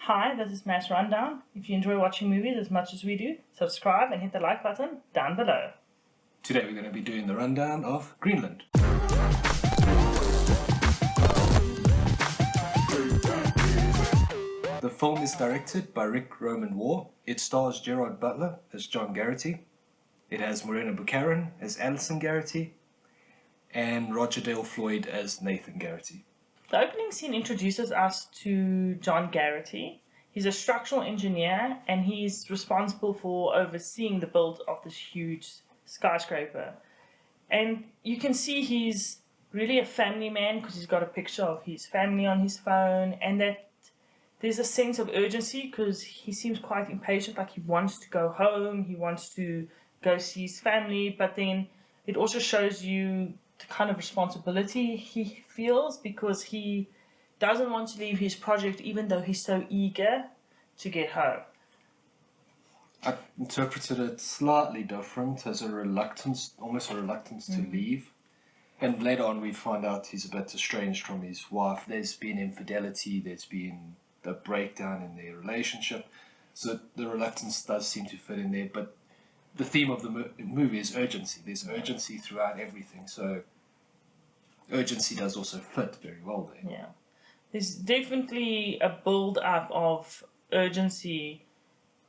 Hi, this is Matt's Rundown. If you enjoy watching movies as much as we do, subscribe and hit the like button down below. Today we're going to be doing the rundown of Greenland. The film is directed by Rick Roman Waugh. It stars Gerard Butler as John Garrity. It has Morena Baccarin as Alison Garrity and Roger Dale Floyd as Nathan Garrity. The opening scene introduces us to John Garrity. He's a structural engineer and he's responsible for overseeing the build of this huge skyscraper. And you can see he's really a family man because he's got a picture of his family on his phone, and that there's a sense of urgency because he seems quite impatient, like he wants to go home, he wants to go see his family, but then it also shows you the kind of responsibility he feels because he doesn't want to leave his project even though he's so eager to get home. I interpreted it slightly different as a reluctance, almost a reluctance to leave. And later on we find out he's a bit estranged from his wife. There's been infidelity, there's been a breakdown in their relationship. So the reluctance does seem to fit in there, but the theme of the movie is urgency. There's urgency throughout everything, so urgency does also fit very well there. Yeah. There's definitely a build-up of urgency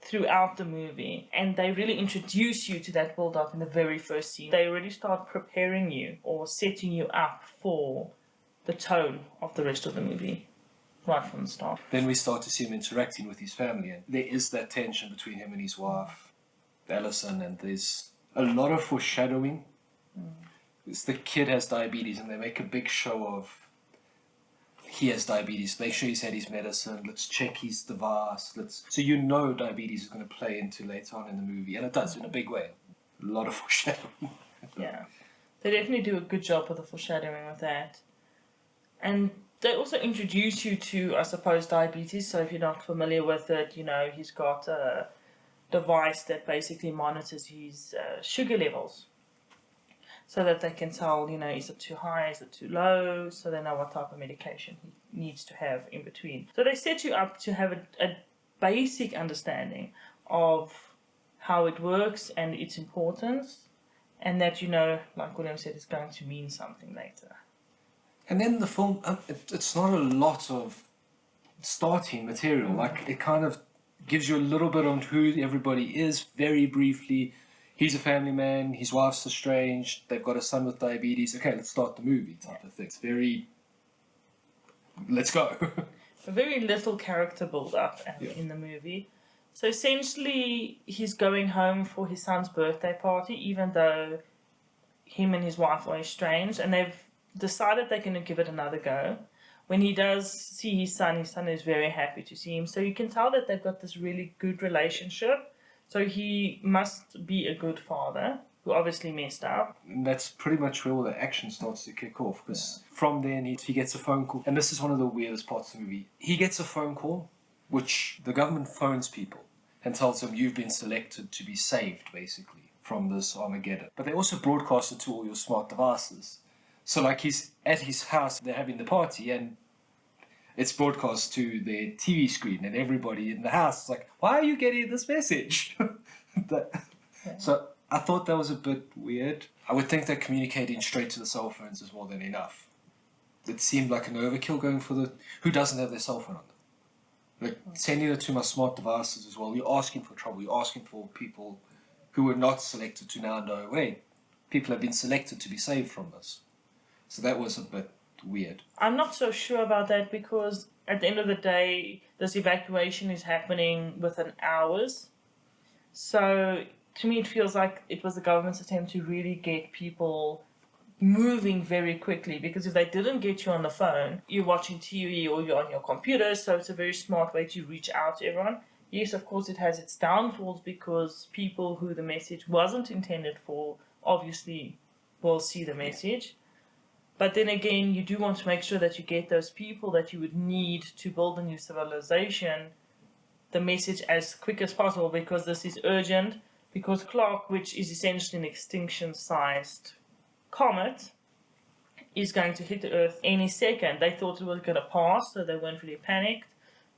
throughout the movie, and they really introduce you to that build-up in the very first scene. They already start preparing you or setting you up for the tone of the rest of the movie right from the start. Then we start to see him interacting with his family, and there is that tension between him and his wife, Alison, and there's a lot of foreshadowing. The kid has diabetes, and they make a big show of he has diabetes. Make sure he's had his medicine. Let's check his device. So diabetes is going to play into later on in the movie, and it does in a big way. A lot of foreshadowing. Yeah, they definitely do a good job with the foreshadowing with that, and they also introduce you to, I suppose, diabetes. So if you're not familiar with it, he's got a device that basically monitors his sugar levels, so that they can tell, is it too high, is it too low, so they know what type of medication he needs to have in between. So they set you up to have a basic understanding of how it works and its importance, and that, like William said, it's going to mean something later. And then the film, it's not a lot of starting material. Like, it kind of gives you a little bit on who everybody is, very briefly. He's a family man, his wife's estranged, they've got a son with diabetes. Okay, let's start the movie type of thing. It's very, let's go. A very little character build-up in the movie. So essentially, he's going home for his son's birthday party, even though him and his wife are estranged, and they've decided they're going to give it another go. When he does see his son is very happy to see him. So you can tell that they've got this really good relationship. So he must be a good father, who obviously messed up. And that's pretty much where all the action starts to kick off, because from then he gets a phone call. And this is one of the weirdest parts of the movie. He gets a phone call, which the government phones people and tells them you've been selected to be saved, basically, from this Armageddon. But they also broadcast it to all your smart devices. So like he's at his house, they're having the party, and it's broadcast to their TV screen, and everybody in the house is like, why are you getting this message? So I thought that was a bit weird. I would think that communicating straight to the cell phones is more than enough. It seemed like an overkill going for who doesn't have their cell phone on them? Like, sending it to my smart devices as well. You're asking for trouble. You're asking for people who were not selected to now know, wait, people have been selected to be saved from this. So that was a bit weird. I'm not so sure about that because at the end of the day, this evacuation is happening within hours. So to me, it feels like it was the government's attempt to really get people moving very quickly, because if they didn't get you on the phone, you're watching TV or you're on your computer, so it's a very smart way to reach out to everyone. Yes, of course, it has its downfalls because people who the message wasn't intended for obviously will see the message. But then again, you do want to make sure that you get those people that you would need to build a new civilization the message as quick as possible, because this is urgent, because Clark, which is essentially an extinction-sized comet, is going to hit the Earth any second. They thought it was going to pass, so they weren't really panicked.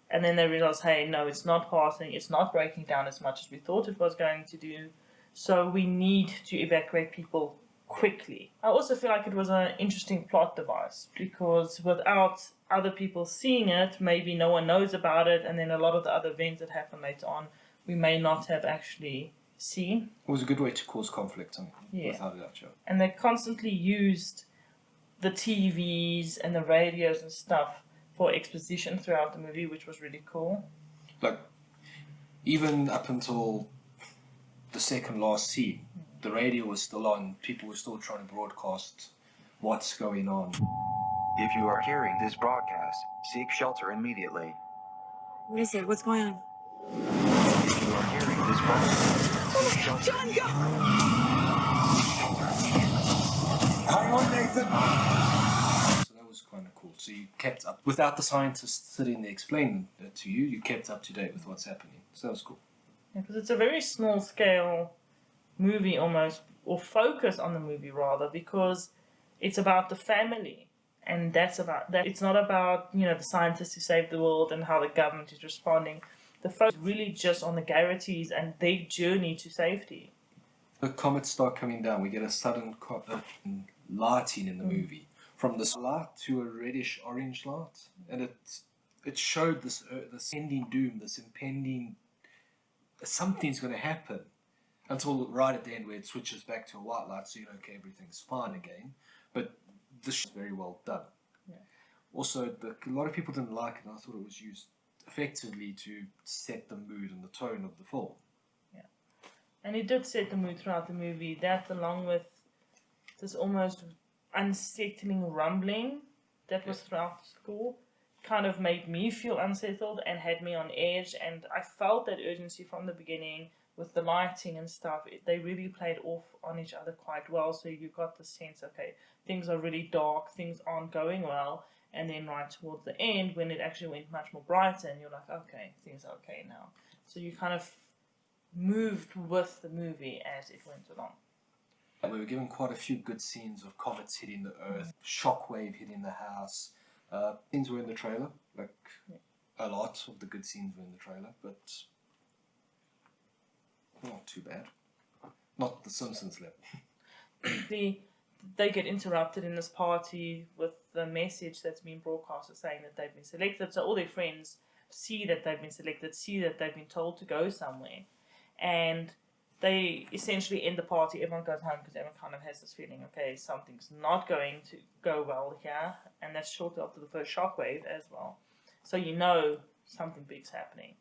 And then they realize, hey, no, it's not passing, it's not breaking down as much as we thought it was going to do. So we need to evacuate people quickly. I also feel like it was an interesting plot device because without other people seeing it, maybe no one knows about it, and then a lot of the other events that happen later on, we may not have actually seen. It was a good way to cause conflict, Yeah. without a doubt. And they constantly used the TVs and the radios and stuff for exposition throughout the movie, which was really cool. Like, even up until the second last scene, the radio was still on. People were still trying to broadcast what's going on. If you are hearing this broadcast, seek shelter immediately. What is it? What's going on? If you are hearing this broadcast, seek shelter immediately. Hang on, Nathan! So that was kind of cool. So you kept up, without the scientists sitting there explaining it to you, you kept up to date with what's happening. So that was cool. Yeah, because it's a very small scale movie almost, or focus on the movie rather, because it's about the family. And that's about that. It's not about, the scientists who saved the world and how the government is responding. The focus is really just on the Garrities and their journey to safety. The comets start coming down. We get a sudden lighting in the movie. From this light to a reddish-orange light. And it showed this impending doom, this impending... Something's going to happen. Until right at the end where it switches back to a white light, so okay, everything's fine again. But this is very well done. Yeah. Also, a lot of people didn't like it, and I thought it was used effectively to set the mood and the tone of the film. Yeah. And it did set the mood throughout the movie. That, along with this almost unsettling rumbling that was throughout the score, kind of made me feel unsettled and had me on edge. And I felt that urgency from the beginning with the lighting and stuff. They really played off on each other quite well. So you got the sense, okay, things are really dark, things aren't going well. And then right towards the end, when it actually went much more brighter, and you're like, okay, things are okay now. So you kind of moved with the movie as it went along. We were given quite a few good scenes of comets hitting the earth, shockwave hitting the house. Things were in the trailer, a lot of the good scenes were in the trailer, but not too bad. Not the Simpsons level. They get interrupted in this party with the message that's been broadcasted saying that they've been selected. So all their friends see that they've been selected, see that they've been told to go somewhere. And they essentially end the party. Everyone goes home because everyone kind of has this feeling, okay, something's not going to go well here. And that's shortly after the first shockwave as well. So you know something big's happening.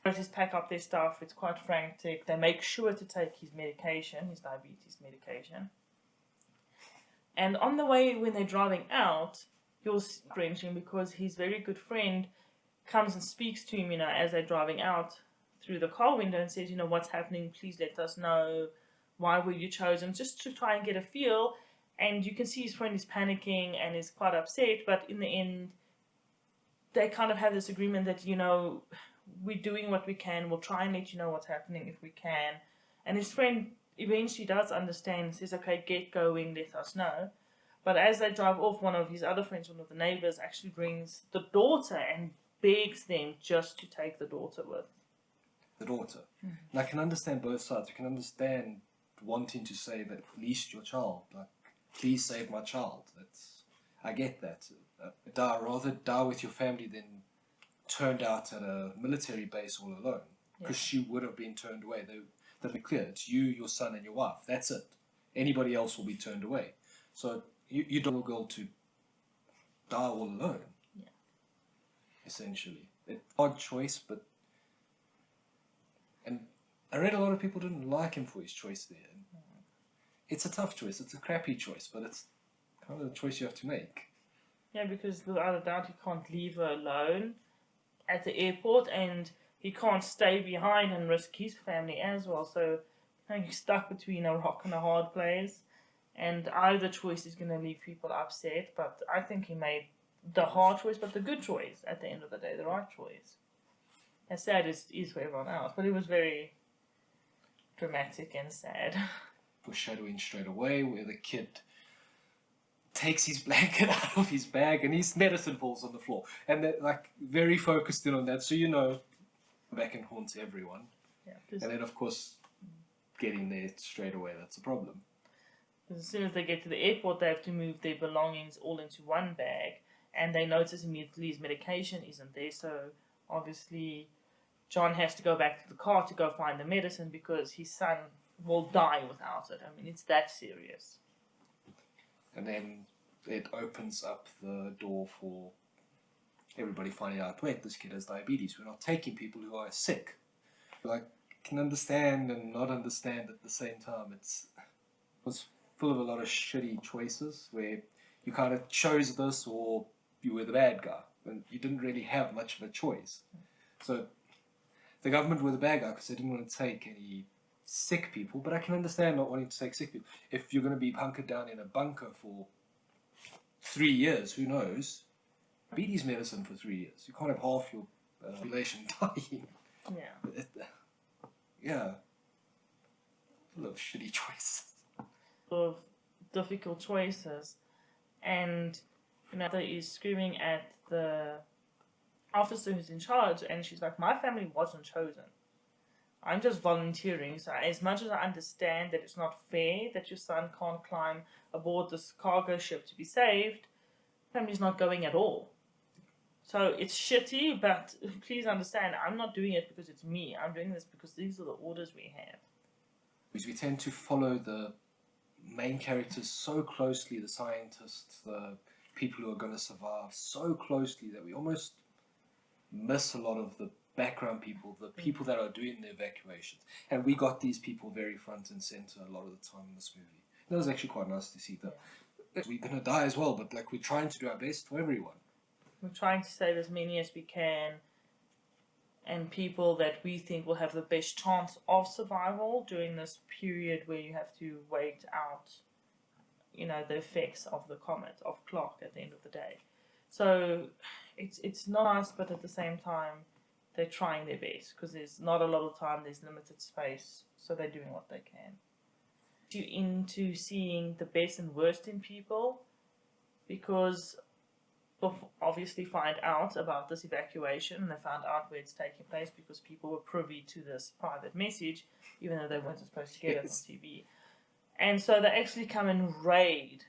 They just pack up their stuff. It's quite frantic. They make sure to take his medication, his diabetes medication. And on the way, when they're driving out, you'll see wrenching because his very good friend comes and speaks to him, as they're driving out through the car window and says, what's happening? Please let us know. Why were you chosen? Just to try and get a feel. And you can see his friend is panicking and is quite upset. But in the end, they kind of have this agreement that, we're doing what we can. We'll try and let you know what's happening if we can. And his friend eventually does understand and says, okay, get going, let us know. But as they drive off, one of his other friends, one of the neighbors, actually brings the daughter and begs them just to take the daughter with. The daughter. Mm-hmm. And I can understand both sides. I can understand wanting to save at least your child. Please save my child. I get that. Rather die with your family than turned out at a military base all alone. Because she would have been turned away. They'll be clear. It's you, your son, and your wife. That's it. Anybody else will be turned away. So you don't want a girl to die all alone. Yeah. Essentially. It's an odd choice, but... And I read a lot of people didn't like him for his choice there. It's a tough choice. It's a crappy choice, but it's kind of a choice you have to make. Yeah, because without a doubt he can't leave her alone at the airport, and he can't stay behind and risk his family as well. So he's stuck between a rock and a hard place, and either choice is going to leave people upset. But I think he made the hard choice, but the good choice at the end of the day, the right choice. As sad as it is for everyone else, but it was very dramatic and sad. Foreshadowing straight away where the kid takes his blanket out of his bag and his medicine falls on the floor. And they're like very focused in on that. So, back and haunts everyone. Yeah, And then, of course, getting there straight away, that's a problem. as soon as they get to the airport, they have to move their belongings all into one bag, and they notice immediately his medication isn't there. So obviously, John has to go back to the car to go find the medicine because his son will die without it. I mean, it's that serious. And then it opens up the door for everybody finding out, wait, this kid has diabetes. We're not taking people who are sick. Like, can understand and not understand at the same time. It was full of a lot of shitty choices where you kind of chose this or you were the bad guy. And you didn't really have much of a choice. So the government were the bad guy because they didn't want to take any sick people. But I can understand not wanting to take sick people. If you're going to be hunkered down in a bunker for 3 years, who knows? Diabetes medicine for 3 years. You can't have half your population dying. Yeah. Yeah. Full of shitty choices. Of difficult choices, and mother is screaming at the officer who's in charge, and she's like, my family wasn't chosen. I'm just volunteering. So as much as I understand that it's not fair that your son can't climb aboard this cargo ship to be saved, family's not going at all. So it's shitty, but please understand, I'm not doing it because it's me. I'm doing this because these are the orders we have. Because we tend to follow the main characters so closely, the scientists, the people who are going to survive, so closely that we almost miss a lot of the background people, the people that are doing the evacuations. And we got these people very front and center a lot of the time in this movie. That was actually quite nice to see that. We're going to die as well, but like we're trying to do our best for everyone. We're trying to save as many as we can, and people that we think will have the best chance of survival during this period where you have to wait out, the effects of the comet, of Clark at the end of the day. So it's nice, but at the same time, they're trying their best because there's not a lot of time, there's limited space, so they're doing what they can. You into seeing the best and worst in people, because we'll obviously find out about this evacuation, and they found out where it's taking place because people were privy to this private message, even though they weren't supposed to get it on TV. And so they actually come and raid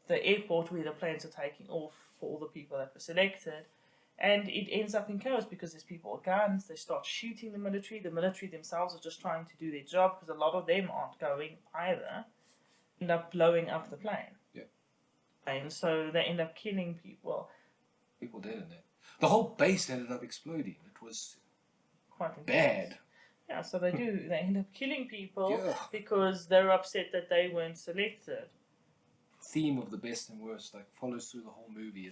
the airport where the planes are taking off for all the people that were selected. And it ends up in chaos because there's people with guns, they start shooting the military themselves are just trying to do their job because a lot of them aren't going either, end up blowing up the plane. Yeah. And so they end up killing people. People did in there. The whole base ended up exploding. It was Quite intense. bad. Yeah, so they do. They end up killing people Yeah. because they're upset that they weren't selected. Theme of the best and worst follows through the whole movie.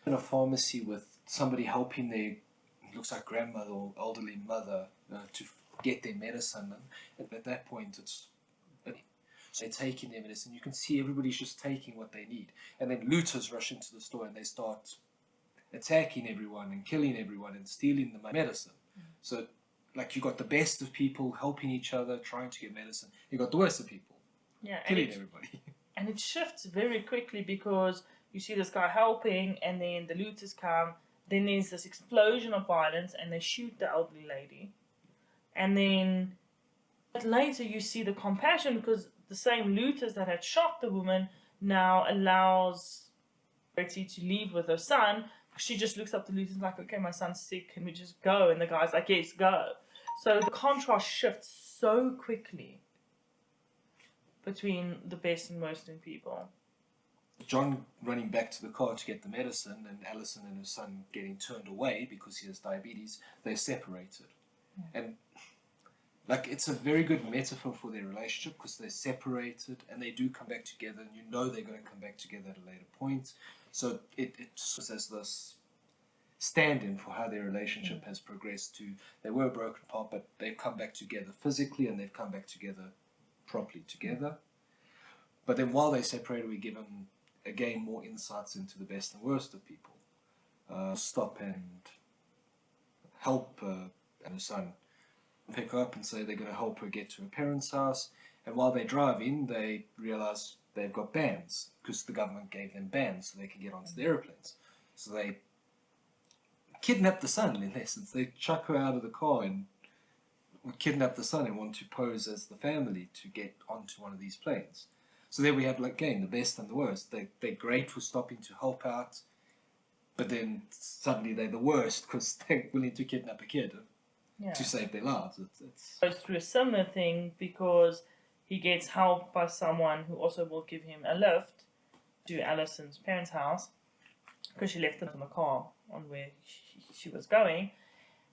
In a pharmacy with somebody helping their, looks like grandmother or elderly mother to get their medicine, and at that point it's so they're taking their medicine. You can see everybody's just taking what they need, and then looters rush into the store and they start attacking everyone and killing everyone and stealing the medicine. So like you got the best of people helping each other, trying to get medicine. You got the worst of people killing everybody. And it shifts very quickly because you see this guy helping, and then the looters come. Then there's this explosion of violence, and they shoot the elderly lady. And then but later you see the compassion because the same looters that had shot the woman now allows Betty to leave with her son. She just looks up the looters like, okay, my son's sick, can we just go? And the guy's like, yes, go. So the contrast shifts so quickly between the best and worst in people. John running back to the car to get the medicine, and Alison and her son getting turned away because he has diabetes, they're separated. And like it's a very good metaphor for their relationship because they're separated and they do come back together, and you know they're going to come back together at a later point. So it serves as this stand-in for how their relationship has progressed to, they were broken apart, but they've come back together physically and they've come back together properly together. But then while they're separated, we give them again more insights into the best and worst of people. Stop and help and her son pick her up and say they're going to help her get to her parents' house. And while they're driving, they realize they've got bans because the government gave them bans so they can get onto the airplanes. So they kidnap the son, in essence. They chuck her out of the car and kidnap the son and want to pose as the family to get onto one of these planes. So there we have, like, again, the best and the worst. They're great for stopping to help out, but then suddenly they're the worst because they're willing to kidnap a kid to save their lives. It's Goes through a similar thing because he gets help by someone who also will give him a lift to Alison's parents' house because she left him in the car on where she was going,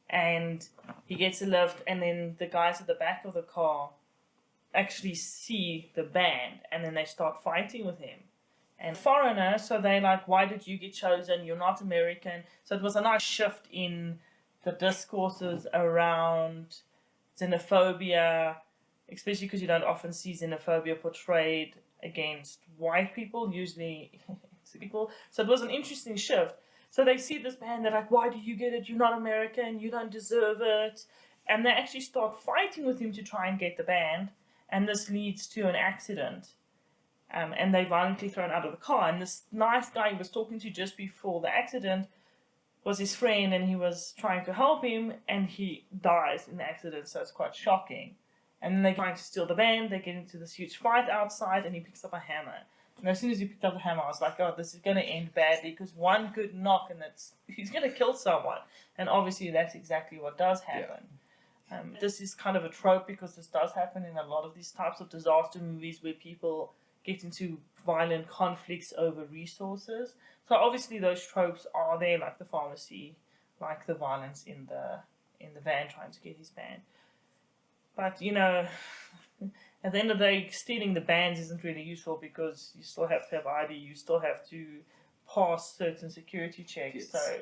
and he gets a lift, and then the guys at the back of the car actually see the band, and then they start fighting with him. And foreigner, so they're like, why did you get chosen? You're not American. So it was a nice shift in the discourses around xenophobia, especially because you don't often see xenophobia portrayed against white people, usually people. So it was an interesting shift. So they see this band, they're like, why do you get it? You're not American, you don't deserve it. And they actually start fighting with him to try and get the band, and this leads to an accident. And they violently thrown out of the car. And this nice guy he was talking to just before the accident was his friend, and he was trying to help him, and he dies in the accident, so it's quite shocking. And then they're trying to steal the band, they get into this huge fight outside, and he picks up a hammer. And as soon as he picked up the hammer, I was like, oh, this is going to end badly, because one good knock and he's going to kill someone. And obviously that's exactly what does happen. Yeah. This is kind of a trope, because this does happen in a lot of these types of disaster movies where people get into violent conflicts over resources. So obviously those tropes are there, like the pharmacy, like the violence in the van trying to get his band. But, you know, at the end of the day, stealing the bands isn't really useful, because you still have to have ID, you still have to pass certain security checks. Yes. So,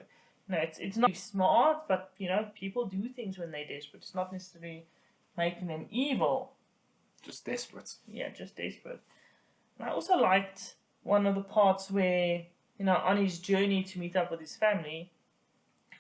you know, it's not smart, but, you know, people do things when they're desperate. It's not necessarily making them evil. just desperate. Yeah, just desperate. And I also liked one of the parts where, you know, on his journey to meet up with his family,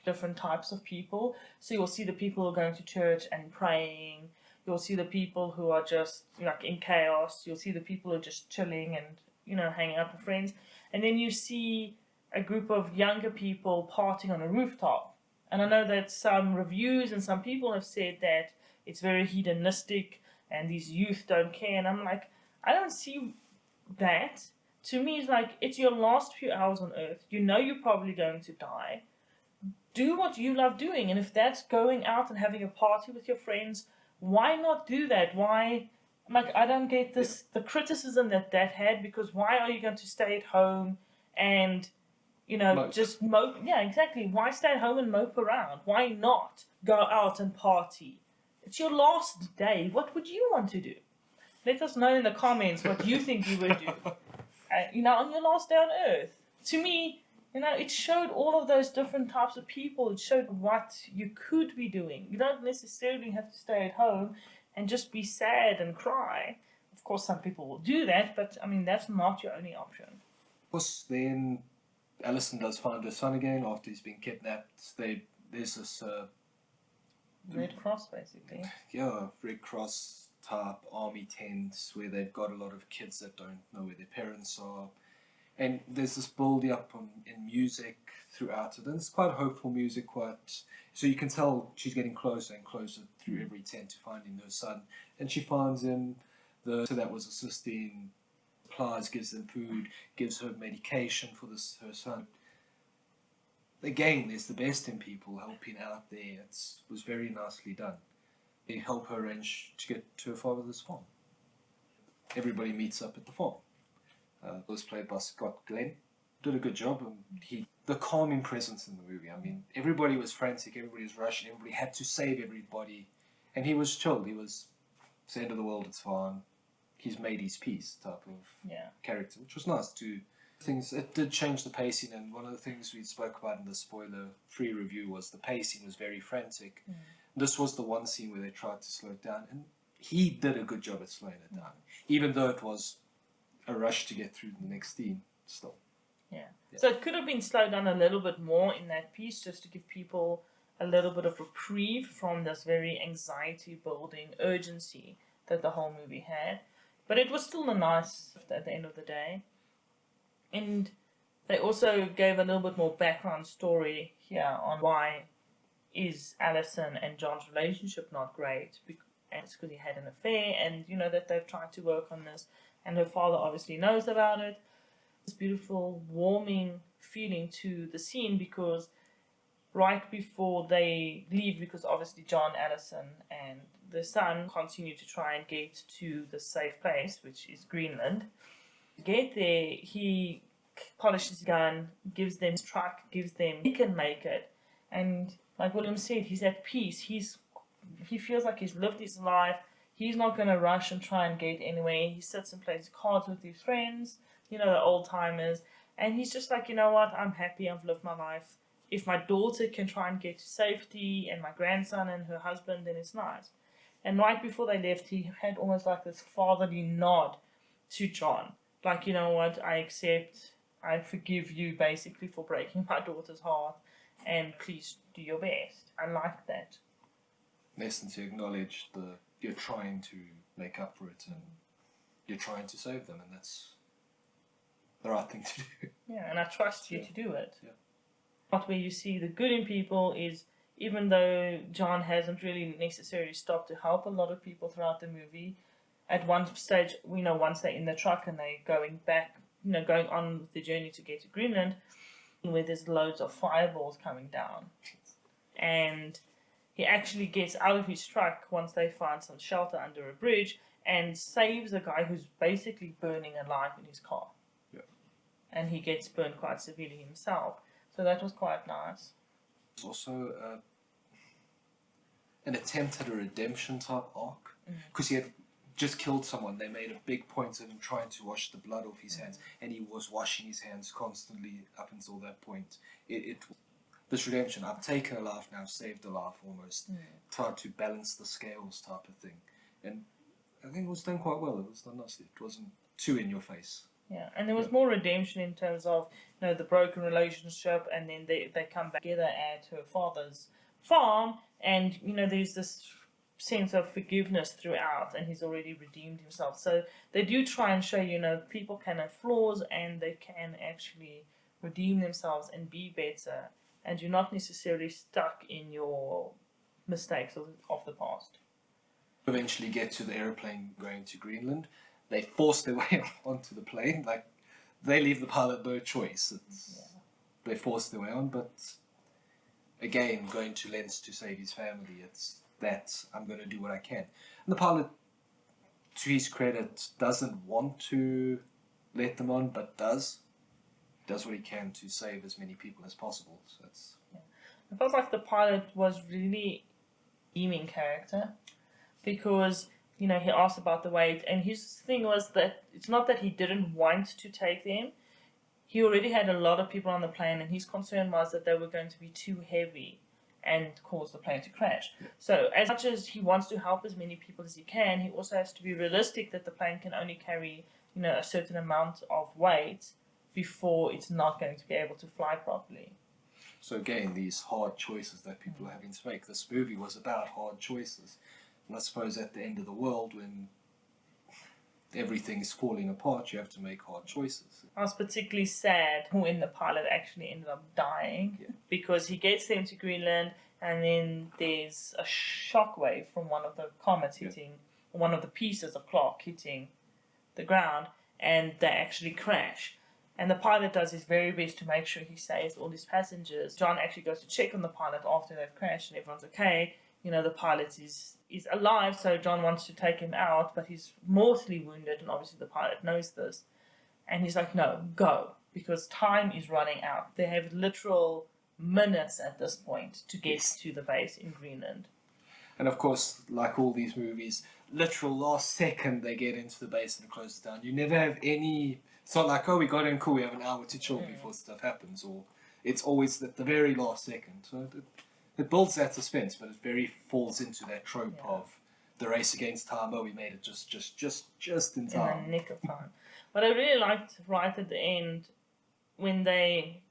different types of people. So you'll see the people who are going to church and praying. You'll see the people who are just, you know, like, in chaos. You'll see the people who are just chilling and, you know, hanging out with friends. And then you see a group of younger people partying on a rooftop. And I know that some reviews and some people have said that it's very hedonistic and these youth don't care. And I'm like, I don't see that. To me, it's like, it's your last few hours on earth. You know you're probably going to die. Do what you love doing. And if that's going out and having a party with your friends, why not do that? Why? Like, I don't get this, the criticism that had, because why are you going to stay at home and, you know, Mope. just mope? Yeah, exactly. Why stay at home and mope around? Why not go out and party? It's your last day. What would you want to do? Let us know in the comments what you think you would do. You know, on your last day on earth. To me, you know, it showed all of those different types of people. It showed what you could be doing. You don't necessarily have to stay at home and just be sad and cry. Of course, some people will do that, but, I mean, that's not your only option. Of course, then Alison does find her son again after he's been kidnapped. There's this Red Cross, basically. Red Cross type army tents where they've got a lot of kids that don't know where their parents are. And there's this build-up in music throughout it. And it's quite hopeful music, so you can tell she's getting closer and closer through every tent to finding her son. And she finds him, so that was assisting, supplies, gives them food, gives her medication for her son. Again, there's the best in people helping out there. It was very nicely done. They help her arrange to get to her father's farm. Everybody meets up at the farm. It was played by Scott Glenn. Did a good job. The calming presence in the movie. I mean, everybody was frantic, everybody was rushing, everybody had to save everybody. And he was chilled. He was, it's the end of the world, it's fine. He's made his peace type of character, which was nice too. It did change the pacing, and one of the things we spoke about in the spoiler-free review was the pacing was very frantic. This was the one scene where they tried to slow it down, and he did a good job at slowing it down, even though it was a rush to get through the next scene still. Yeah. So it could have been slowed down a little bit more in that piece, just to give people a little bit of reprieve from this very anxiety-building urgency that the whole movie had. But it was still a nice at the end of the day. And they also gave a little bit more background story here on why is Alison and John's relationship not great. And it's because he had an affair, and that they've tried to work on this, and her father obviously knows about it. This beautiful, warming feeling to the scene, because right before they leave, because obviously John, Alison, and the son continue to try and get to the safe place, which is Greenland. To get there, he polishes his gun, gives them his truck, he can make it. And like William said, he's at peace. He feels like he's lived his life. He's not going to rush and try and get anywhere. He sits and plays cards with his friends, the old timers. And he's just like, you know what, I'm happy, I've lived my life. If my daughter can try and get to safety, and my grandson and her husband, then it's nice. And right before they left, he had almost like this fatherly nod to John. Like, you know what, I forgive you basically for breaking my daughter's heart, and please do your best. I like that. In essence, you acknowledge you're trying to make up for it, and you're trying to save them, and that's the right thing to do. Yeah, and I trust you to do it. Yeah. But where you see the good in people is, even though John hasn't really necessarily stopped to help a lot of people throughout the movie, at one stage, once they're in the truck and they're going back, going on with the journey to get to Greenland, where there's loads of fireballs coming down. And he actually gets out of his truck once they find some shelter under a bridge and saves a guy who's basically burning alive in his car. Yeah. And he gets burned quite severely himself. So that was quite nice. It's also an attempt at a redemption type arc, because he had just killed someone. They made a big point of him trying to wash the blood off his hands, and he was washing his hands constantly up until that point. This redemption, I've taken a life now, saved a life almost, tried to balance the scales type of thing. And I think it was done quite well. It was done nicely. It wasn't too in your face. Yeah, and there was more redemption in terms of the broken relationship, and then they come back together at her father's farm, and there's this sense of forgiveness throughout, and he's already redeemed himself. So they do try and show people can have flaws, and they can actually redeem themselves and be better, and you're not necessarily stuck in your mistakes of the past. Eventually get to the airplane going to Greenland. They force their way onto the plane. Like, they leave the pilot no choice. They force their way on, but again, going to lengths to save his family. It's that I'm going to do what I can. And the pilot, to his credit, doesn't want to let them on, but does what he can to save as many people as possible. So I felt like the pilot was really redeeming character, because he asked about the weight, and his thing was that it's not that he didn't want to take them. He already had a lot of people on the plane, and his concern was that they were going to be too heavy and cause the plane to crash. Yeah. So as much as he wants to help as many people as he can, he also has to be realistic that the plane can only carry a certain amount of weight before it's not going to be able to fly properly. So again, these hard choices that people are having to make. This movie was about hard choices. And I suppose at the end of the world, when everything's falling apart, you have to make hard choices. I was particularly sad when the pilot actually ended up dying, because he gets them to Greenland, and then there's a shockwave from one of the comets hitting, one of the pieces of clock hitting the ground, and they actually crash. And the pilot does his very best to make sure he saves all his passengers. John actually goes to check on the pilot after they've crashed and everyone's okay. The pilot is alive, so John wants to take him out, but he's mortally wounded, and obviously the pilot knows this. And he's like, no, go, because time is running out. They have literal minutes at this point to get to the base in Greenland. And of course, like all these movies, literal last second they get into the base and close it down. You never have any... It's not like, oh, we got in, cool, we have an hour to chill before stuff happens, or it's always at the very last second. So it builds that suspense, but it very falls into that trope of the race against time. Oh, we made it just in time. In the nick of time. But I really liked right at the end when they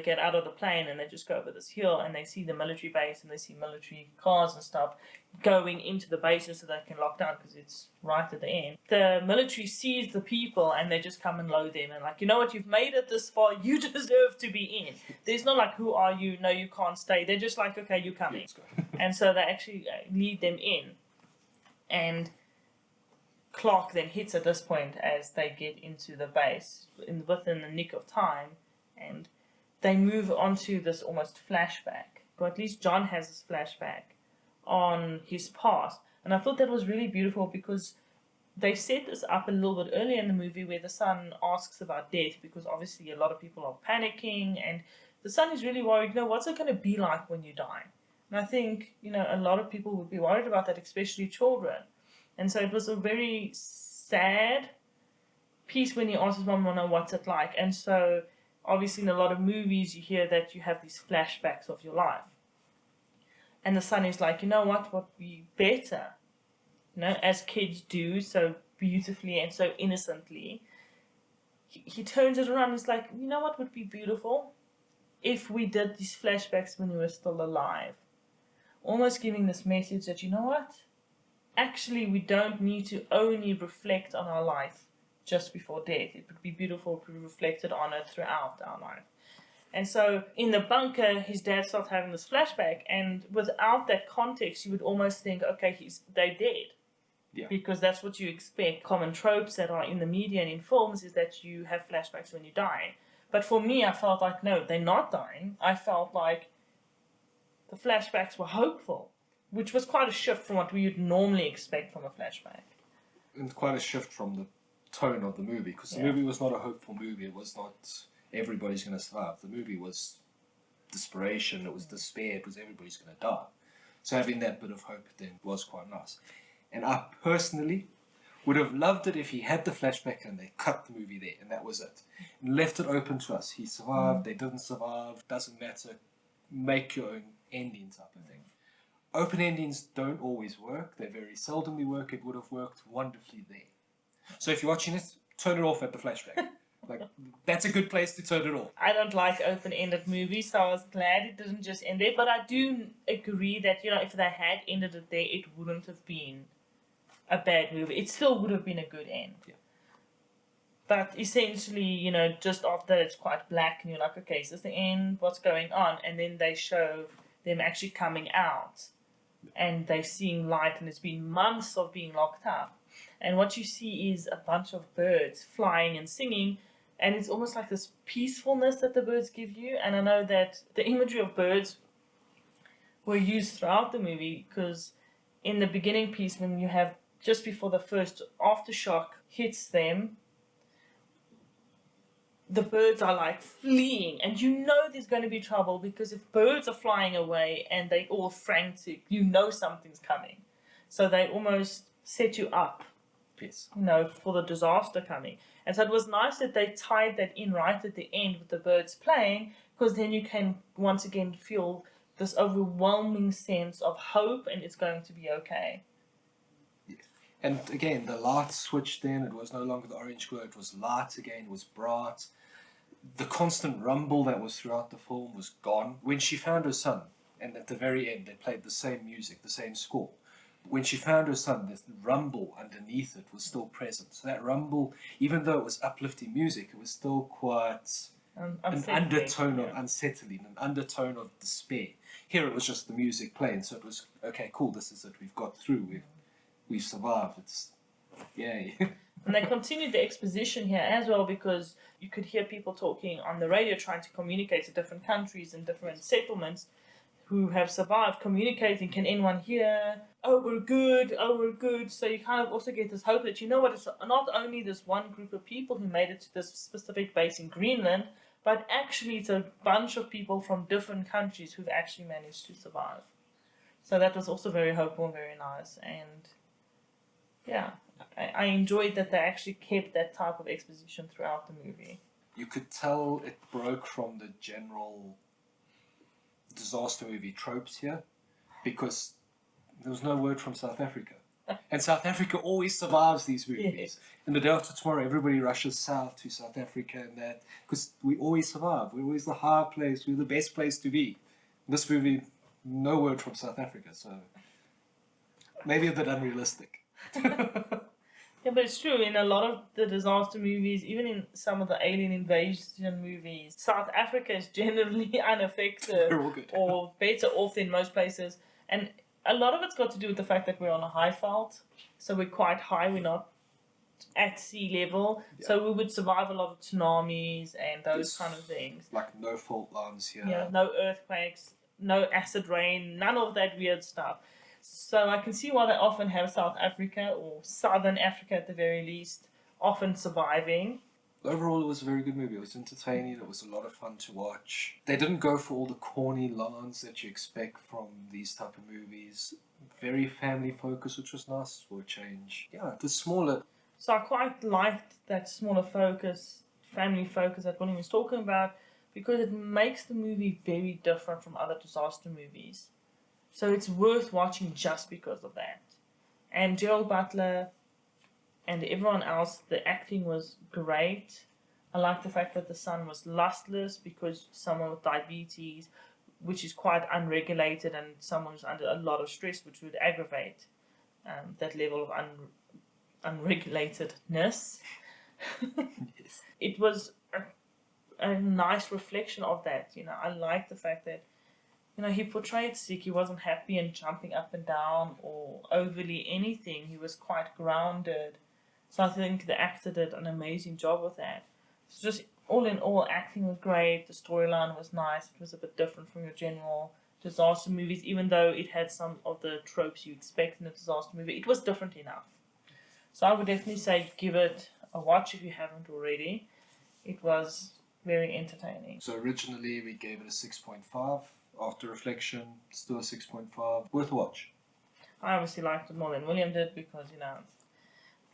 get out of the plane and they just go over this hill and they see the military base and they see military cars and stuff going into the bases so they can lock down because it's right at the end. The military sees the people and they just come and load them and like, you know what, you've made it this far, you deserve to be in. There's not like, who are you? No, you can't stay. They're just like, okay, you're coming. Let's go. And so they actually lead them in. And Clark then hits at this point as they get into the base within the nick of time, and they move on to this almost flashback, or at least John has this flashback on his past. And I thought that was really beautiful because they set this up a little bit earlier in the movie where the son asks about death, because obviously a lot of people are panicking and the son is really worried, what's it going to be like when you die? And I think, a lot of people would be worried about that, especially children. And so it was a very sad piece when he asks his mom, what's it like? And so obviously in a lot of movies you hear that you have these flashbacks of your life. And the son is like, what would be better? As kids do so beautifully and so innocently. He turns it around and is like, what would be beautiful? If we did these flashbacks when we were still alive. Almost giving this message that, what? Actually, we don't need to only reflect on our life just before death. It would be beautiful if we reflected on it throughout our life. And so in the bunker, his dad starts having this flashback, and without that context, you would almost think, okay, they're dead. Yeah. Because that's what you expect. Common tropes that are in the media and in films is that you have flashbacks when you die. But for me, I felt like, no, they're not dying. I felt like the flashbacks were hopeful, which was quite a shift from what we would normally expect from a flashback. And quite a shift from the tone of the movie, because the movie was not a hopeful movie. It was not everybody's going to survive. The movie was desperation, it was despair, it was everybody's going to die. So having that bit of hope then was quite nice. And I personally would have loved it if he had the flashback and they cut the movie there and that was it. And left it open to us. He survived, they didn't survive, doesn't matter. Make your own ending type of thing. Open endings don't always work. They very seldomly work. It would have worked wonderfully there. So if you're watching it, turn it off at the flashback. That's a good place to turn it off. I don't like open-ended movies, so I was glad it didn't just end there. But I do agree that, if they had ended it there, it wouldn't have been a bad movie. It still would have been a good end. Yeah. But essentially, just after it's quite black and you're like, okay, is this the end? What's going on? And then they show them actually coming out and they're seeing light, and it's been months of being locked up. And what you see is a bunch of birds flying and singing, and it's almost like this peacefulness that the birds give you. And I know that the imagery of birds were used throughout the movie, because in the beginning piece, when you have just before the first aftershock hits them, the birds are like fleeing, and there's going to be trouble, because if birds are flying away and they all frantic, something's coming. So they almost set you up, Yes. for the disaster coming. And so it was nice that they tied that in right at the end with the birds playing, because then you can once again feel this overwhelming sense of hope and it's going to be okay. And again, the light switched in. It was no longer the orange glow. It was light again. It was bright. The constant rumble that was throughout the film was gone. When she found her son, and at the very end, they played the same music, the same score. When she found her son, the rumble underneath it was still present. So that rumble, even though it was uplifting music, it was still quite an undertone of unsettling, an undertone of despair. Here it was just the music playing, so it was, okay, cool, this is it. We've got through. We've survived. It's yay. And they continued the exposition here as well, because you could hear people talking on the radio trying to communicate to different countries and different settlements who have survived, communicating, can anyone hear? Oh, we're good. Oh, we're good. So you kind of also get this hope that, it's not only this one group of people who made it to this specific base in Greenland, but actually it's a bunch of people from different countries who've actually managed to survive. So that was also very hopeful and very nice. And yeah, I enjoyed that they actually kept that type of exposition throughout the movie. You could tell it broke from the general disaster movie tropes here, because there was no word from South Africa. And South Africa always survives these movies. And the day after tomorrow, everybody rushes south to South Africa and that, because we always survive. We're always the high place. We're the best place to be. This movie, no word from South Africa, so maybe a bit unrealistic. Yeah, but it's true. In a lot of the disaster movies, even in some of the alien invasion movies, South Africa is generally unaffected They're all good. or better off than most places. And a lot of it's got to do with the fact that we're on a high fault. So we're quite high. We're not at sea level. Yeah. So we would survive a lot of tsunamis and those Yes. kind of things. Like no fault lines here. Yeah, no earthquakes, no acid rain, none of that weird stuff. So I can see why they often have South Africa or Southern Africa at the very least often surviving. Overall, it was a very good movie. It was entertaining. It was a lot of fun to watch. They didn't go for all the corny lines that you expect from these type of movies. Very family focused, which was nice for a change. Yeah, the smaller. So I quite liked that smaller focus, family focus that William was talking about because it makes the movie very different from other disaster movies. So it's worth watching just because of that. And Gerald Butler and everyone else, the acting was great. I like the fact that the son was lustless because someone with diabetes, which is quite unregulated, and someone who's under a lot of stress, which would aggravate that level of unregulatedness. Yes. It was a nice reflection of that. You know, I like the fact that he portrayed sick. He wasn't happy and jumping up and down or overly anything. He was quite grounded. So I think the actor did an amazing job with that. So just all in all, acting was great. The storyline was nice. It was a bit different from your general disaster movies, even though it had some of the tropes you expect in a disaster movie. It was different enough. So I would definitely say give it a watch if you haven't already. It was very entertaining. So originally we gave it a 6.5. After reflection, still a 6.5. Worth a watch. I obviously liked it more than William did because,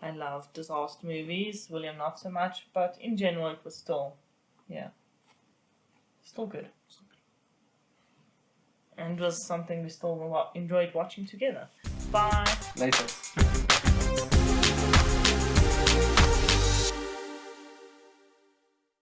I love disaster movies. William not so much, but in general it was still good. And it was something we still enjoyed watching together. Bye! Later.